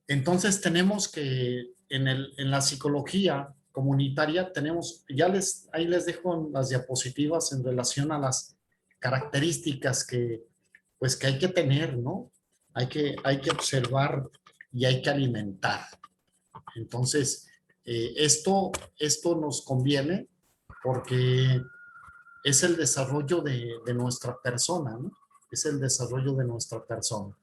Entonces tenemos que en la psicología comunitaria tenemos, ahí les dejo las diapositivas en relación a las características pues que hay que tener, ¿no? Hay que observar y hay que alimentar. Entonces, esto nos conviene porque es el desarrollo de nuestra persona, ¿no? Es el desarrollo de nuestra persona.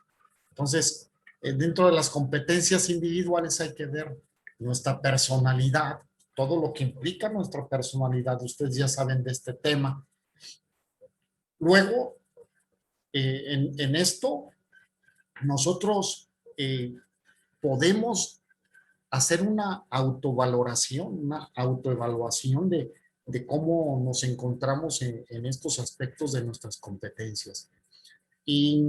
Entonces, dentro de las competencias individuales hay que ver nuestra personalidad, todo lo que implica nuestra personalidad. Ustedes ya saben de este tema. Luego, en esto, nosotros podemos hacer una autoevaluación de cómo nos encontramos en estos aspectos de nuestras competencias. Y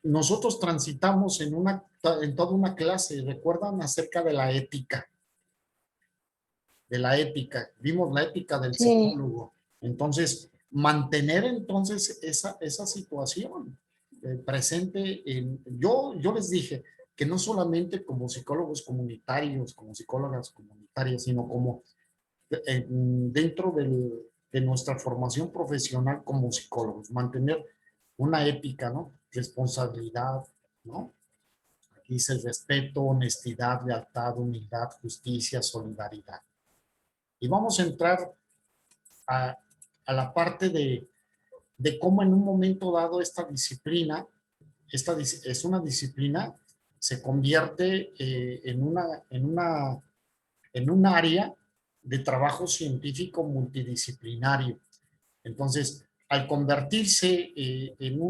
nosotros transitamos en toda una clase, ¿recuerdan acerca de la ética? De la ética, vimos la ética del psicólogo. Entonces, mantener entonces esa situación presente. Yo les dije que no solamente como psicólogos comunitarios, como psicólogas comunitarias, sino como dentro de nuestra formación profesional como psicólogos, mantener una ética, ¿no? Responsabilidad, ¿no? Aquí dice respeto, honestidad, lealtad, humildad, justicia, solidaridad. Y vamos a entrar a la parte de cómo en un momento dado esta disciplina, es una disciplina, se convierte en un área de trabajo científico multidisciplinario. Entonces, al convertirse en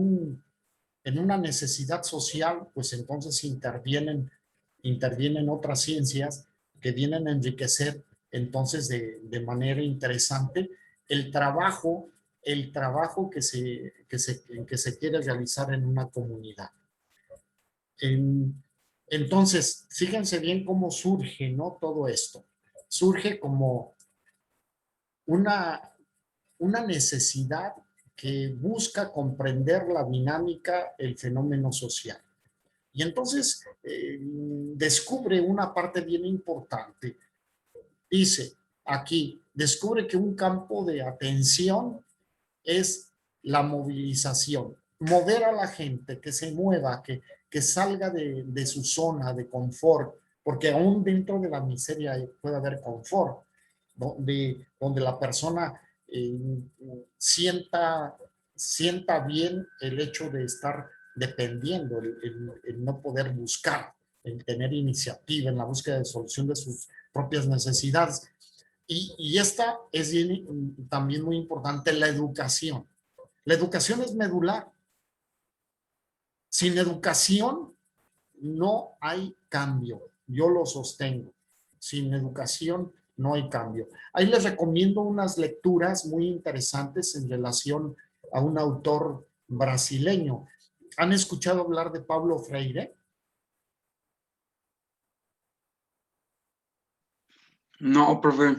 una necesidad social, pues entonces intervienen otras ciencias que vienen a enriquecer entonces de manera interesante el trabajo que se quiere realizar en una comunidad. Entonces, fíjense bien cómo surge, ¿no? Todo esto. Surge como una necesidad que busca comprender la dinámica, el fenómeno social. Y entonces descubre una parte bien importante. Dice aquí, descubre que un campo de atención es la movilización. Mover a la gente, que se mueva, que salga de su zona de confort, porque aún dentro de la miseria puede haber confort, donde la persona sienta bien el hecho de estar dependiendo, el no poder buscar, el tener iniciativa en la búsqueda de solución de sus propias necesidades. Y esta es también muy importante, la educación. La educación es medular. Sin educación no hay cambio. Yo lo sostengo. Sin educación no hay cambio. Ahí les recomiendo unas lecturas muy interesantes en relación a un autor brasileño. ¿Han escuchado hablar de Paulo Freire? No, profe.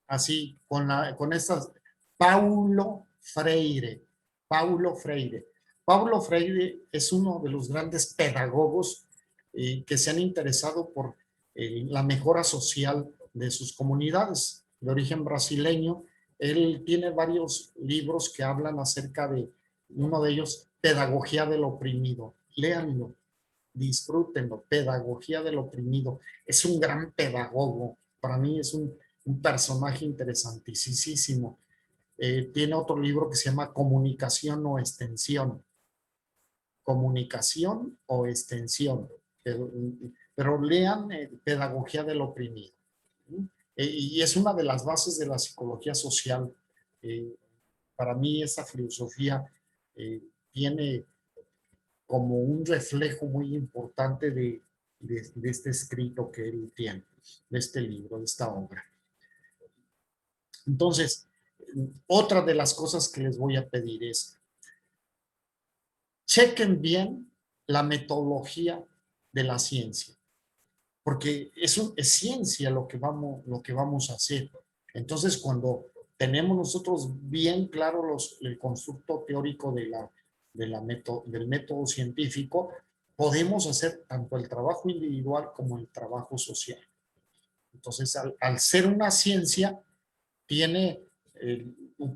Así, con estas, Paulo Freire. Paulo Freire. Paulo Freire es uno de los grandes pedagogos que se han interesado por la mejora social de sus comunidades de origen brasileño. Él tiene varios libros que hablan acerca de, uno de ellos, Pedagogía del Oprimido. Léanlo, disfrútenlo, Pedagogía del Oprimido. Es un gran pedagogo. Para mí es un personaje interesantísimo. Tiene otro libro que se llama Comunicación o Extensión. Comunicación o Extensión. Pero lean Pedagogía del Oprimido. Y es una de las bases de la psicología social. Para mí esa filosofía tiene como un reflejo muy importante de este escrito que él tiene, de este libro, de esta obra. Entonces, otra de las cosas que les voy a pedir es, chequen bien la metodología de la ciencia, porque es ciencia lo que vamos a hacer. Entonces, cuando tenemos nosotros bien claro el constructo teórico del método científico, podemos hacer tanto el trabajo individual como el trabajo social. Entonces, al ser una ciencia, tiene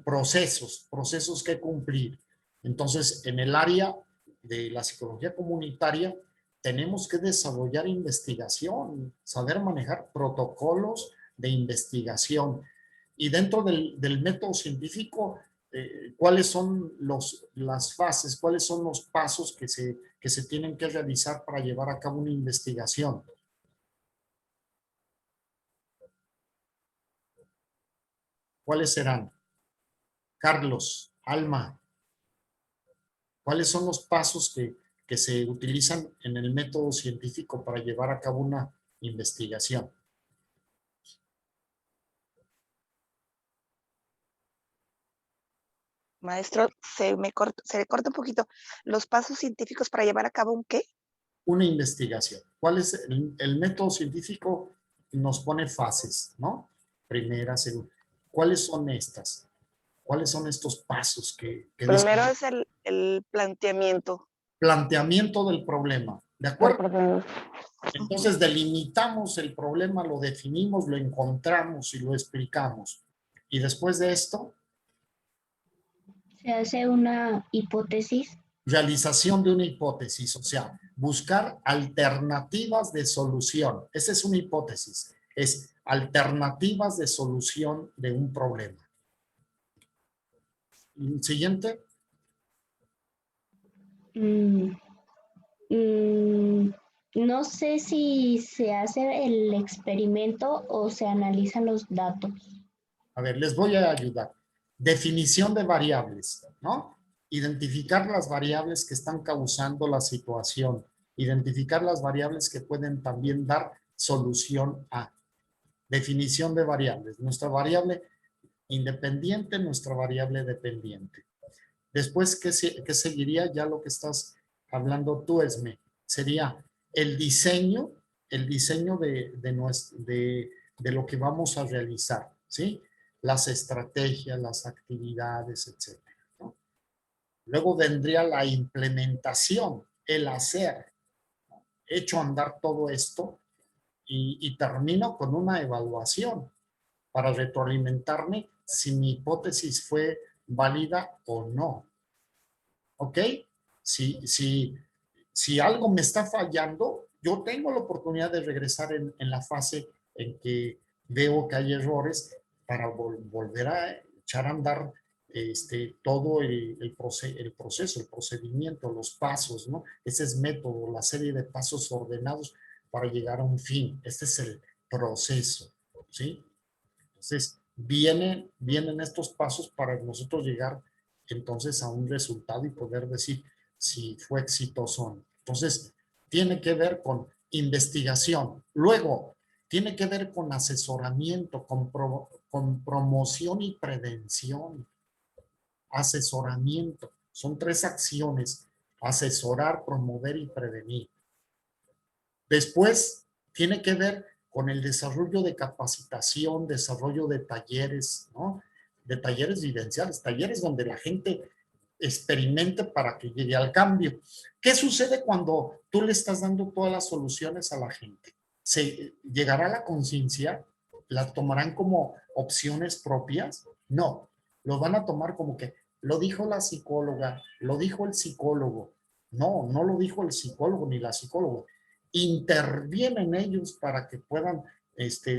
procesos que cumplir. Entonces, en el área de la psicología comunitaria, tenemos que desarrollar investigación, saber manejar protocolos de investigación. Y dentro del método científico, ¿cuáles son las fases, cuáles son los pasos que se tienen que realizar para llevar a cabo una investigación? ¿Cuáles serán? Carlos, Alma, ¿cuáles son los pasos que se utilizan en el método científico para llevar a cabo una investigación? Maestro, se le corta un poquito. ¿Los pasos científicos para llevar a cabo un qué? Una investigación. ¿Cuál es el método científico? Nos pone fases, ¿no? Primera, segunda. ¿Cuáles son estas? ¿Cuáles son estos pasos que Primero es el planteamiento. planteamiento del problema? ¿De acuerdo? Entonces delimitamos el problema, lo definimos, lo encontramos y lo explicamos. Y después de esto, Se hace una hipótesis. realización de una hipótesis, o sea, buscar alternativas de solución. Esa es una hipótesis, es alternativas de solución de un problema. Siguiente. No sé si se hace el experimento o se analizan los datos. A ver, les voy a ayudar. Definición de variables, ¿no? Identificar las variables que están causando la situación. Identificar las variables que pueden también dar solución a. Definición de variables. Nuestra variable independiente, nuestra variable dependiente. Después, ¿qué seguiría? Ya lo que estás hablando tú, Esme, sería el diseño de lo que vamos a realizar, ¿sí? Las estrategias, las actividades, etcétera, ¿no? Luego vendría la implementación, el hacer. Hecho andar todo esto y termino con una evaluación para retroalimentarme si mi hipótesis fue válida o no. ¿Ok? Si algo me está fallando, yo tengo la oportunidad de regresar en la fase en que veo que hay errores para volver a echar a andar todo el proceso, el procedimiento, los pasos, ¿no? Ese es método, la serie de pasos ordenados para llegar a un fin. Este es el proceso, ¿sí? Entonces, vienen estos pasos para nosotros llegar entonces a un resultado y poder decir si fue exitoso o no. Entonces, tiene que ver con investigación. Luego, tiene que ver con asesoramiento, con promoción y prevención. Asesoramiento. Son 3 acciones: asesorar, promover y prevenir. Después, tiene que ver con el desarrollo de capacitación, desarrollo de talleres, ¿no? De talleres vivenciales, talleres donde la gente experimente para que llegue al cambio. ¿Qué sucede cuando tú le estás dando todas las soluciones a la gente? ¿Se llegará a la conciencia? ¿La tomarán como opciones propias? No, lo van a tomar como que lo dijo la psicóloga, lo dijo el psicólogo. No, no lo dijo el psicólogo ni la psicóloga. Intervienen ellos para que puedan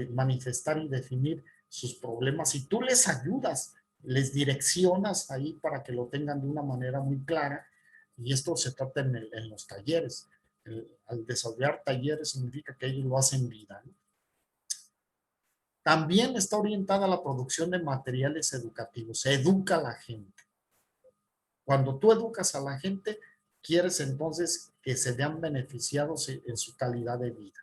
manifestar y definir sus problemas y tú les ayudas, les direccionas ahí para que lo tengan de una manera muy clara y esto se trata en los talleres. Al desarrollar talleres significa que ellos lo hacen vida, ¿no? También está orientada a la producción de materiales educativos, se educa a la gente. Cuando tú educas a la gente, quieres entonces que se vean beneficiados en su calidad de vida.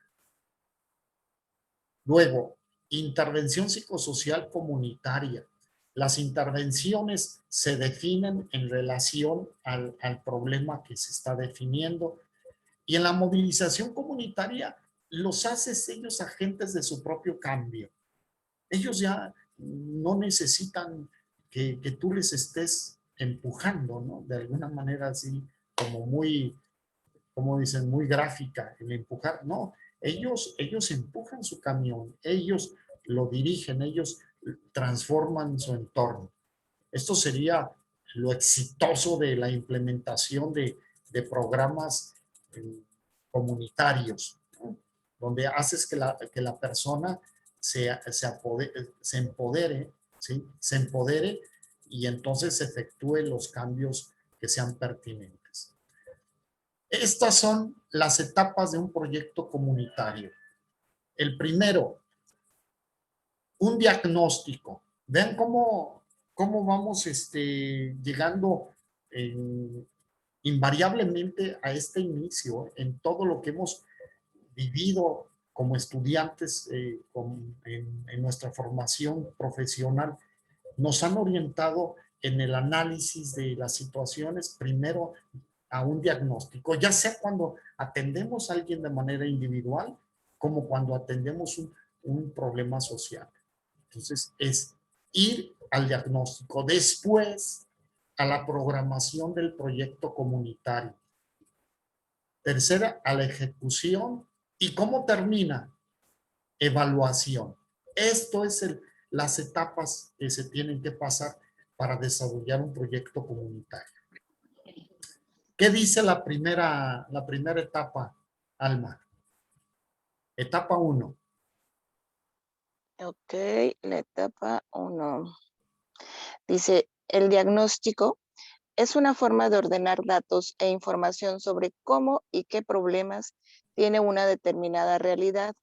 Luego, intervención psicosocial comunitaria. Las intervenciones se definen en relación al problema que se está definiendo y en la movilización comunitaria los haces ellos agentes de su propio cambio. Ellos ya no necesitan que tú les estés empujando, ¿no? De alguna manera así como muy como dicen, muy gráfica, el empujar. No, ellos empujan su camión, ellos lo dirigen, ellos transforman su entorno. Esto sería lo exitoso de la implementación de programas comunitarios, ¿no? Donde haces que la persona se empodere, ¿sí? Se empodere y entonces efectúe los cambios que sean pertinentes. Estas son las etapas de un proyecto comunitario. El primero, un diagnóstico. Vean cómo vamos llegando invariablemente a este inicio en todo lo que hemos vivido como estudiantes en nuestra formación profesional. Nos han orientado en el análisis de las situaciones, primero a un diagnóstico, ya sea cuando atendemos a alguien de manera individual, como cuando atendemos un problema social. Entonces, es ir al diagnóstico, después a la programación del proyecto comunitario. Tercera, a la ejecución. ¿Y cómo termina? Evaluación. Esto es las etapas que se tienen que pasar para desarrollar un proyecto comunitario. ¿Qué dice la primera etapa, Alma? Etapa 1. Ok, la etapa 1. Dice, el diagnóstico es una forma de ordenar datos e información sobre cómo y qué problemas tiene una determinada realidad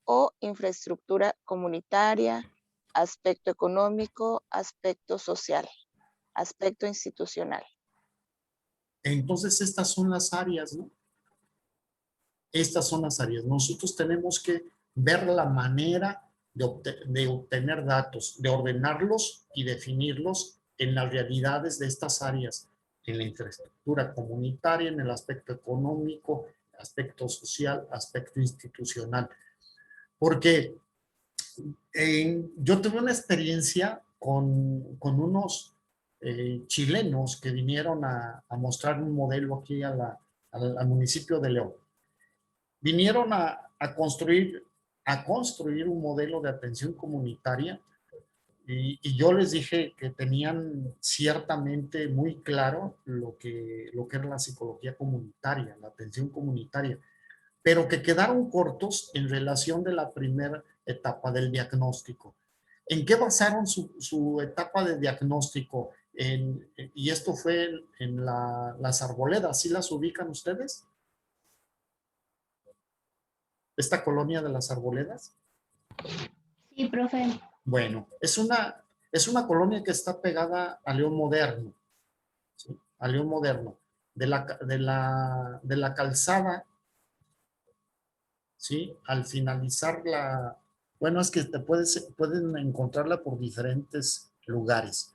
o infraestructura comunitaria, aspecto económico, aspecto social, aspecto institucional. Entonces, estas son las áreas, ¿no? Estas son las áreas. Nosotros tenemos que ver la manera de obtener datos, de ordenarlos y definirlos en las realidades de estas áreas, en la infraestructura comunitaria, en el aspecto económico, aspecto social, aspecto institucional. Porque yo tuve una experiencia con unos chilenos que vinieron a mostrar un modelo aquí al municipio de León. Vinieron a construir un modelo de atención comunitaria y yo les dije que tenían ciertamente muy claro lo que era la psicología comunitaria, la atención comunitaria, pero que quedaron cortos en relación de la primera etapa del diagnóstico. ¿En qué basaron su etapa de diagnóstico? Y esto fue en las arboledas. ¿Sí las ubican ustedes? Esta colonia de las arboledas. Sí, profe. Bueno, es una colonia que está pegada a León Moderno, ¿sí? A León Moderno. De la calzada, ¿sí? Al finalizar bueno, es que pueden encontrarla por diferentes lugares,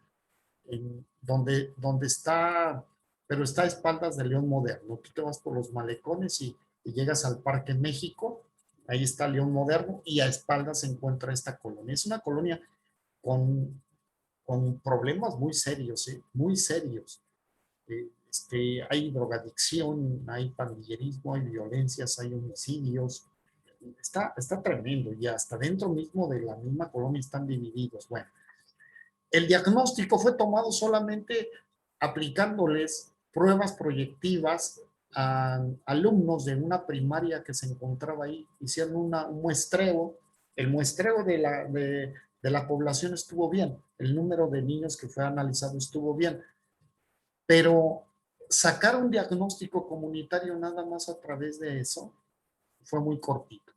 donde está, pero está a espaldas de León Moderno. Tú te vas por los malecones y llegas al Parque México, ahí está León Moderno y a espaldas se encuentra esta colonia. Es una colonia con problemas muy serios, ¿eh? Muy serios. Hay drogadicción, hay pandillerismo, hay violencias, hay homicidios. Está tremendo y hasta dentro mismo de la misma colonia están divididos. Bueno, el diagnóstico fue tomado solamente aplicándoles pruebas proyectivas a alumnos de una primaria que se encontraba ahí. Hicieron un muestreo. El muestreo de la población estuvo bien. El número de niños que fue analizado estuvo bien. Pero sacar un diagnóstico comunitario nada más a través de eso fue muy cortito.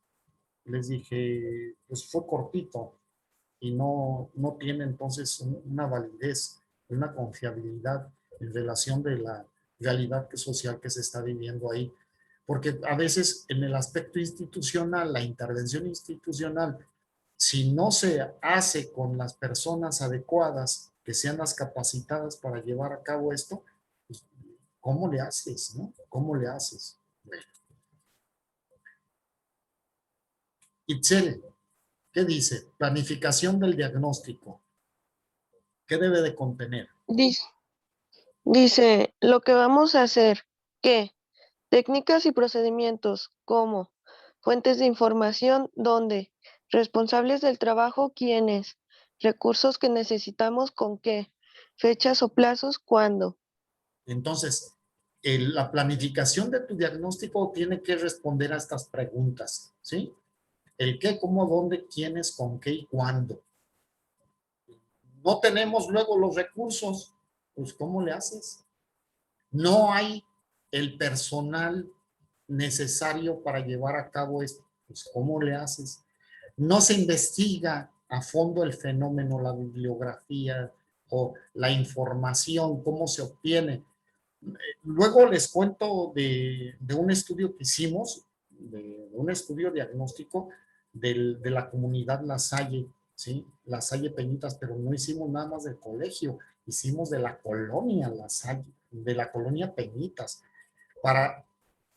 Les dije, pues fue cortito y no tiene entonces una validez, una confiabilidad en relación de la realidad social que se está viviendo ahí. Porque a veces en el aspecto institucional, la intervención institucional, si no se hace con las personas adecuadas, que sean las capacitadas para llevar a cabo esto, pues, ¿cómo le haces, no? ¿Cómo le haces? Bueno. Itzel, ¿qué dice? Planificación del diagnóstico. ¿Qué debe de contener? Dice, lo que vamos a hacer, ¿qué? Técnicas y procedimientos, ¿cómo? Fuentes de información, ¿dónde? Responsables del trabajo, ¿quiénes? Recursos que necesitamos, ¿con qué? Fechas o plazos, ¿cuándo? Entonces, la planificación de tu diagnóstico tiene que responder a estas preguntas, ¿sí? El qué, cómo, dónde, quiénes, con qué y cuándo. No tenemos luego los recursos, pues ¿cómo le haces? No hay el personal necesario para llevar a cabo esto, pues ¿cómo le haces? No se investiga a fondo el fenómeno, la bibliografía o la información, cómo se obtiene. Luego les cuento de un estudio que hicimos, de un estudio diagnóstico de la comunidad La Salle, ¿sí? La Salle Peñitas, pero no hicimos nada más del colegio, hicimos de la colonia La Salle, de la colonia Peñitas, para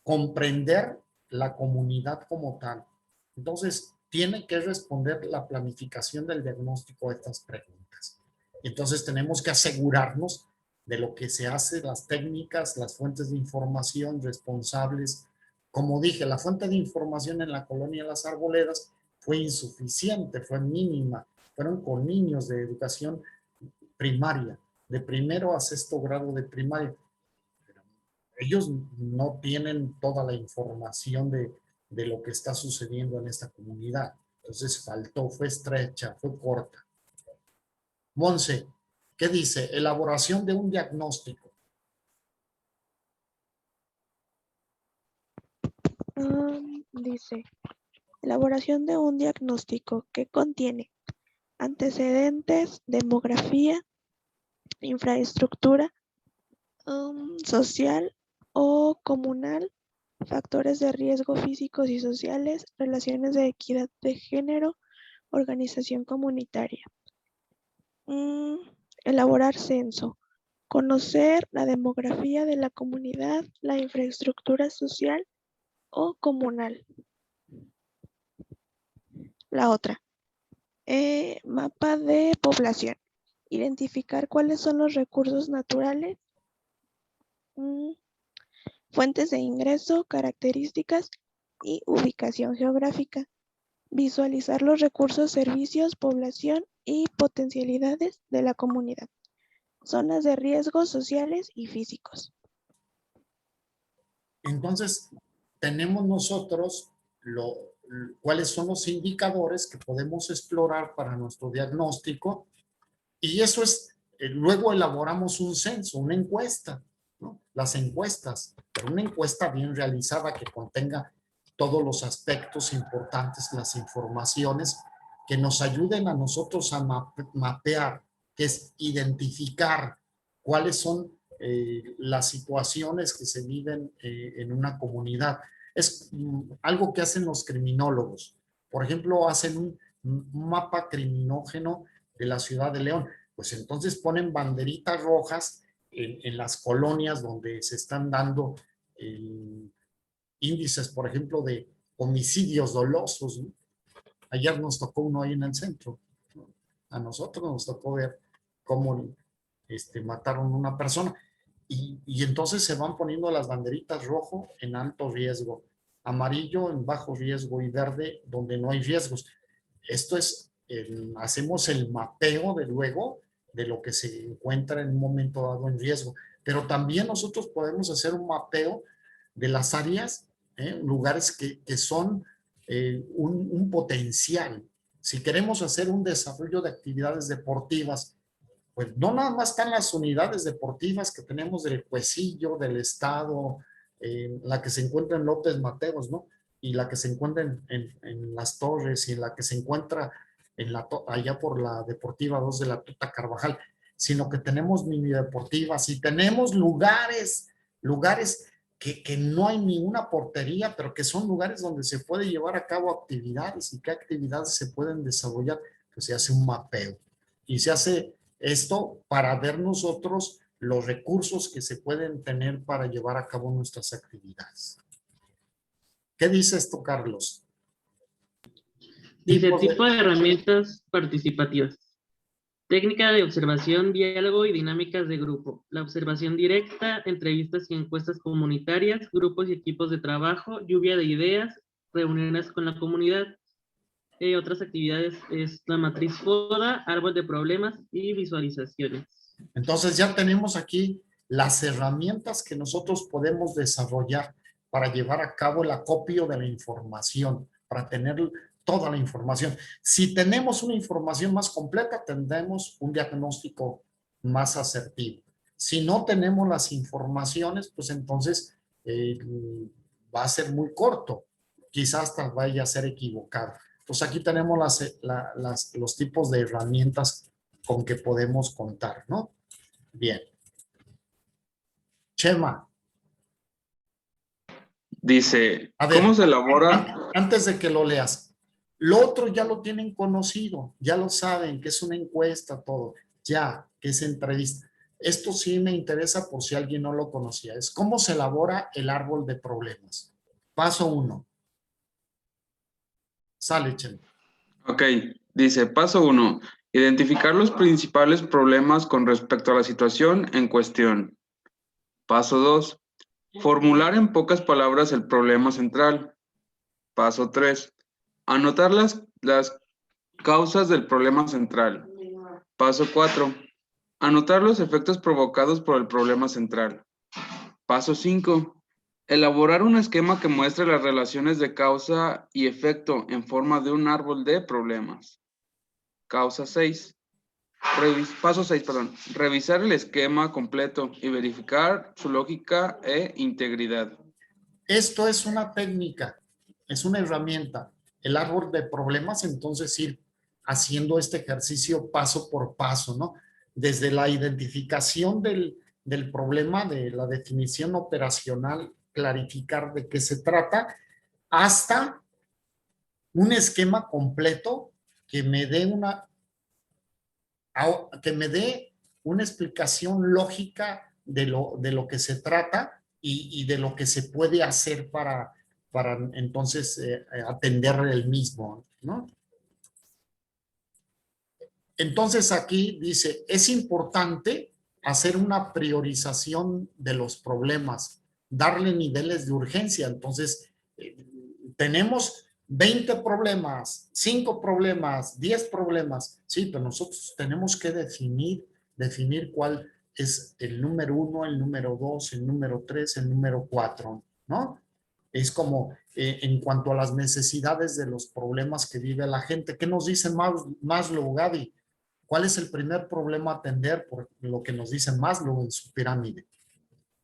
comprender la comunidad como tal. Entonces, tiene que responder la planificación del diagnóstico a estas preguntas. Entonces, tenemos que asegurarnos de lo que se hace, las técnicas, las fuentes de información responsables. Como dije, la fuente de información en la colonia Las Arboledas fue insuficiente, fue mínima. Fueron con niños de educación primaria, de primero a sexto grado de primaria. Ellos no tienen toda la información de lo que está sucediendo en esta comunidad. Entonces faltó, fue estrecha, fue corta. Monse, ¿qué dice? Elaboración de un diagnóstico. Dice, elaboración de un diagnóstico que contiene antecedentes, demografía, infraestructura social o comunal, factores de riesgo físicos y sociales, relaciones de equidad de género, organización comunitaria. Elaborar censo, conocer la demografía de la comunidad, la infraestructura social o comunal. La otra, mapa de población, identificar cuáles son los recursos naturales, fuentes de ingreso, características y ubicación geográfica. Visualizar los recursos, servicios, población y potencialidades de la comunidad. Zonas de riesgos sociales y físicos. Entonces, tenemos nosotros cuáles son los indicadores que podemos explorar para nuestro diagnóstico y eso es, luego elaboramos un censo, una encuesta, ¿no? Las encuestas, pero una encuesta bien realizada que contenga todos los aspectos importantes, las informaciones que nos ayuden a nosotros a mapear, que es identificar cuáles son las situaciones que se viven en una comunidad. Es algo que hacen los criminólogos. Por ejemplo, hacen un mapa criminógeno de la ciudad de León. Pues entonces ponen banderitas rojas en las colonias donde se están dando índices, por ejemplo, de homicidios dolosos, ¿no? Ayer nos tocó uno ahí en el centro, ¿no? A nosotros nos tocó ver cómo mataron a una persona. Y entonces se van poniendo las banderitas rojo en alto riesgo, amarillo en bajo riesgo y verde donde no hay riesgos. Esto es, hacemos el mapeo de luego de lo que se encuentra en un momento dado en riesgo. Pero también nosotros podemos hacer un mapeo de las áreas, lugares que son un potencial. Si queremos hacer un desarrollo de actividades deportivas, pues no nada más están las unidades deportivas que tenemos del Cuecillo, del Estado, la que se encuentra en López Mateos, ¿no? Y la que se encuentra en Las Torres y la que se encuentra allá por la Deportiva 2 de la Tuta Carvajal, sino que tenemos mini deportivas y tenemos lugares que no hay ninguna portería, pero que son lugares donde se puede llevar a cabo actividades y qué actividades se pueden desarrollar, pues se hace un mapeo y se hace esto para ver nosotros los recursos que se pueden tener para llevar a cabo nuestras actividades. ¿Qué dice esto, Carlos? Dice tipo de herramientas participativas. Técnica de observación, diálogo y dinámicas de grupo. La observación directa, entrevistas y encuestas comunitarias, grupos y equipos de trabajo, lluvia de ideas, reuniones con la comunidad. Otras actividades es la matriz FODA, árbol de problemas y visualizaciones. Entonces ya tenemos aquí las herramientas que nosotros podemos desarrollar para llevar a cabo el acopio de la información, para tener toda la información. Si tenemos una información más completa, tendremos un diagnóstico más asertivo. Si no tenemos las informaciones, pues entonces va a ser muy corto. Quizás hasta vaya a ser equivocado. Pues aquí tenemos los tipos de herramientas con que podemos contar, ¿no? Bien. Chema. Dice, A ver, ¿cómo se elabora? Antes de que lo leas, lo otro ya lo tienen conocido, ya lo saben, que es una encuesta, todo, ya, que es entrevista. Esto sí me interesa por si alguien no lo conocía. Es cómo se elabora el árbol de problemas. Paso 1. Sale, Chema. Ok, dice, paso 1. Identificar los principales problemas con respecto a la situación en cuestión. Paso 2. Formular en pocas palabras el problema central. Paso 3. Anotar las causas del problema central. Paso 4. Anotar los efectos provocados por el problema central. Paso 5. Elaborar un esquema que muestre las relaciones de causa y efecto en forma de un árbol de problemas. Paso 6, revisar el esquema completo y verificar su lógica e integridad. Esto es una técnica, es una herramienta. El árbol de problemas, entonces ir haciendo este ejercicio paso por paso, ¿no? Desde la identificación del problema, de la definición operacional, clarificar de qué se trata, hasta un esquema completo que me dé una explicación lógica de lo que se trata y de lo que se puede hacer para entonces atender el mismo, ¿no? Entonces aquí dice, es importante hacer una priorización de los problemas, darle niveles de urgencia. Entonces, tenemos 20 problemas, 5 problemas, 10 problemas, sí, pero nosotros tenemos que definir cuál es el número 1, el número 2, el número 3, el número 4, ¿no? Es como en cuanto a las necesidades de los problemas que vive la gente. ¿Qué nos dice Maslow, Gaby? ¿Cuál es el primer problema a atender por lo que nos dice Maslow en su pirámide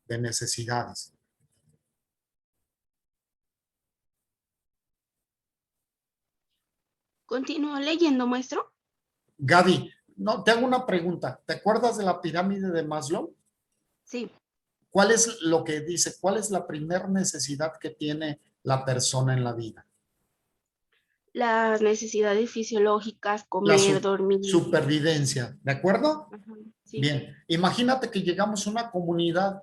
de necesidades? ¿Continúo leyendo, maestro? Gaby, no, te hago una pregunta. ¿Te acuerdas de la pirámide de Maslow? Sí. ¿Cuál es lo que dice? ¿Cuál es la primera necesidad que tiene la persona en la vida? Las necesidades fisiológicas, comer, dormir. Supervivencia, ¿de acuerdo? Ajá, sí. Bien, imagínate que llegamos a una comunidad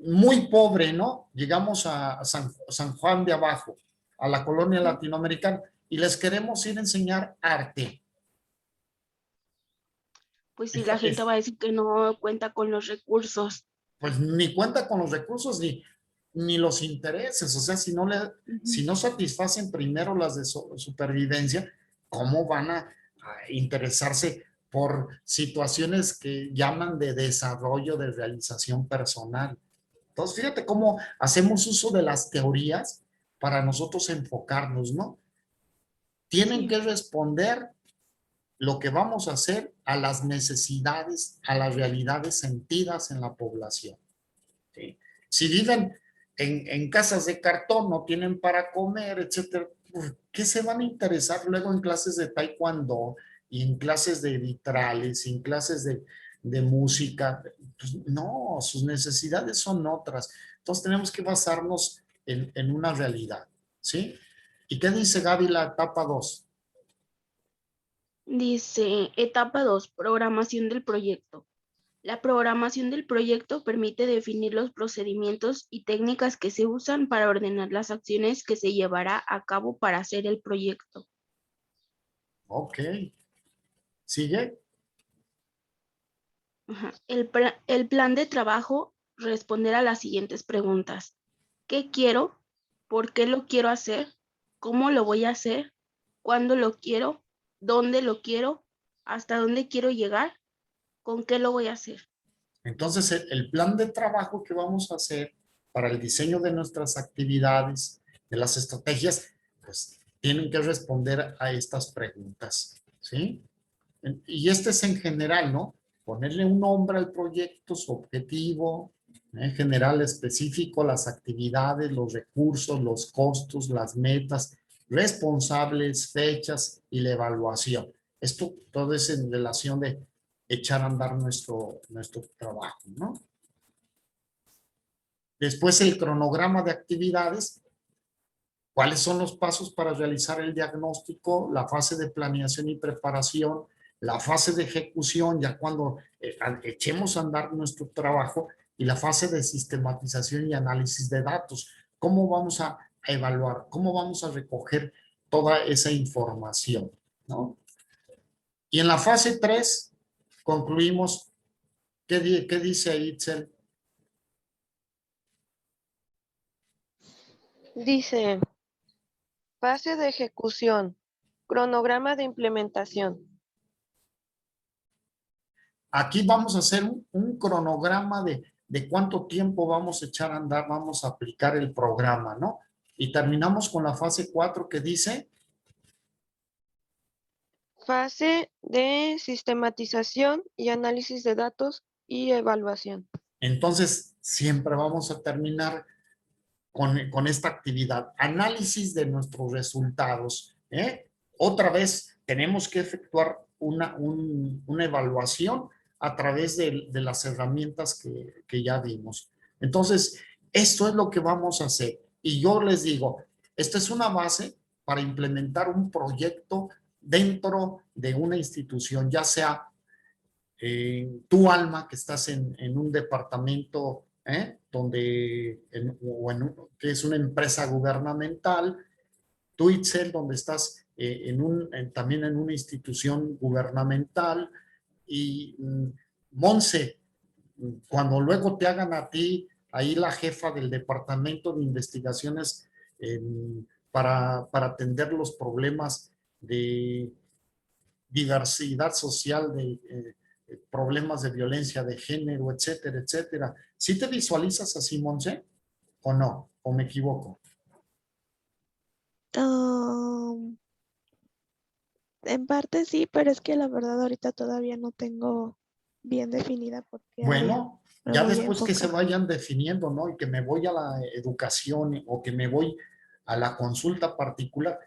muy pobre, ¿no? Llegamos a San Juan de Abajo, a la colonia latinoamericana, y les queremos ir a enseñar arte. Pues sí, la gente va a decir que no cuenta con los recursos. Pues ni cuenta con los recursos ni los intereses. O sea, si no satisfacen primero las de supervivencia, ¿cómo van a interesarse por situaciones que llaman de desarrollo, de realización personal? Entonces, fíjate cómo hacemos uso de las teorías para nosotros enfocarnos, ¿no? Tienen que responder lo que vamos a hacer a las necesidades, a las realidades sentidas en la población. ¿Sí? Si viven en casas de cartón, no tienen para comer, etcétera, ¿por qué se van a interesar luego en clases de taekwondo y en clases de vitrales y en clases de música? Pues no, sus necesidades son otras. Entonces tenemos que basarnos en una realidad, ¿sí? ¿Y qué dice Gaby la etapa 2? Dice, etapa 2, programación del proyecto. La programación del proyecto permite definir los procedimientos y técnicas que se usan para ordenar las acciones que se llevará a cabo para hacer el proyecto. Ok. ¿Sigue? El plan de trabajo, responder a las siguientes preguntas. ¿Qué quiero? ¿Por qué lo quiero hacer? ¿Cómo lo voy a hacer? ¿Cuándo lo quiero? ¿Dónde lo quiero? ¿Hasta dónde quiero llegar? ¿Con qué lo voy a hacer? Entonces, el plan de trabajo que vamos a hacer para el diseño de nuestras actividades, de las estrategias, pues tienen que responder a estas preguntas, ¿sí? Y este es en general, ¿no? Ponerle un nombre al proyecto, su objetivo, en general específico, las actividades, los recursos, los costos, las metas, responsables, fechas y la evaluación. Esto todo es en relación de echar a andar nuestro trabajo, ¿no? Después el cronograma de actividades. ¿Cuáles son los pasos para realizar el diagnóstico? La fase de planeación y preparación, la fase de ejecución, ya cuando echemos a andar nuestro trabajo, y la fase de sistematización y análisis de datos. ¿Cómo vamos a evaluar? ¿Cómo vamos a recoger toda esa información? ¿No? Y en la fase 3 concluimos. ¿Qué dice ahí, Itzel? Dice, fase de ejecución, cronograma de implementación. Aquí vamos a hacer un cronograma de cuánto tiempo vamos a echar a andar, vamos a aplicar el programa, ¿no? Y terminamos con la fase 4 que dice. Fase de sistematización y análisis de datos y evaluación. Entonces, siempre vamos a terminar con esta actividad. Análisis de nuestros resultados. Otra vez, tenemos que efectuar una evaluación a través de las herramientas que ya vimos. Entonces, esto es lo que vamos a hacer. Y yo les digo, esta es una base para implementar un proyecto dentro de una institución, ya sea tu alma, que estás en un departamento donde, que es una empresa gubernamental, tú, Itzel, donde estás también en una institución gubernamental, y Monse, cuando luego te hagan a ti, ahí la jefa del departamento de investigaciones para atender los problemas de diversidad social, de problemas de violencia de género, etcétera, etcétera. ¿Sí te visualizas así, Monse? ¿O no? ¿O me equivoco? En parte sí, pero es que la verdad ahorita todavía no tengo bien definida por qué área Bueno, me ya voy a después que se enfocar. vayan definiendo, ¿no? Y que me voy a la educación o que me voy a la consulta particular,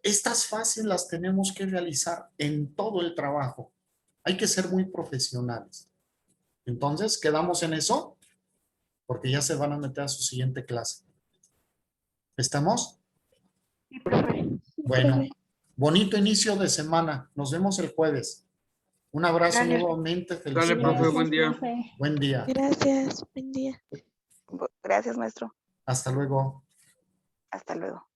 estas fases las tenemos que realizar en todo el trabajo. Hay que ser muy profesionales. Entonces, ¿quedamos en eso? Porque ya se van a meter a su siguiente clase. ¿Estamos? Sí, profe. Bueno, bonito inicio de semana. Nos vemos el jueves. Un abrazo Gracias. nuevamente. Dale, profe, Felicidades. buen día. profe. Buen día. Gracias, buen día. Gracias, maestro. Hasta luego. Hasta luego.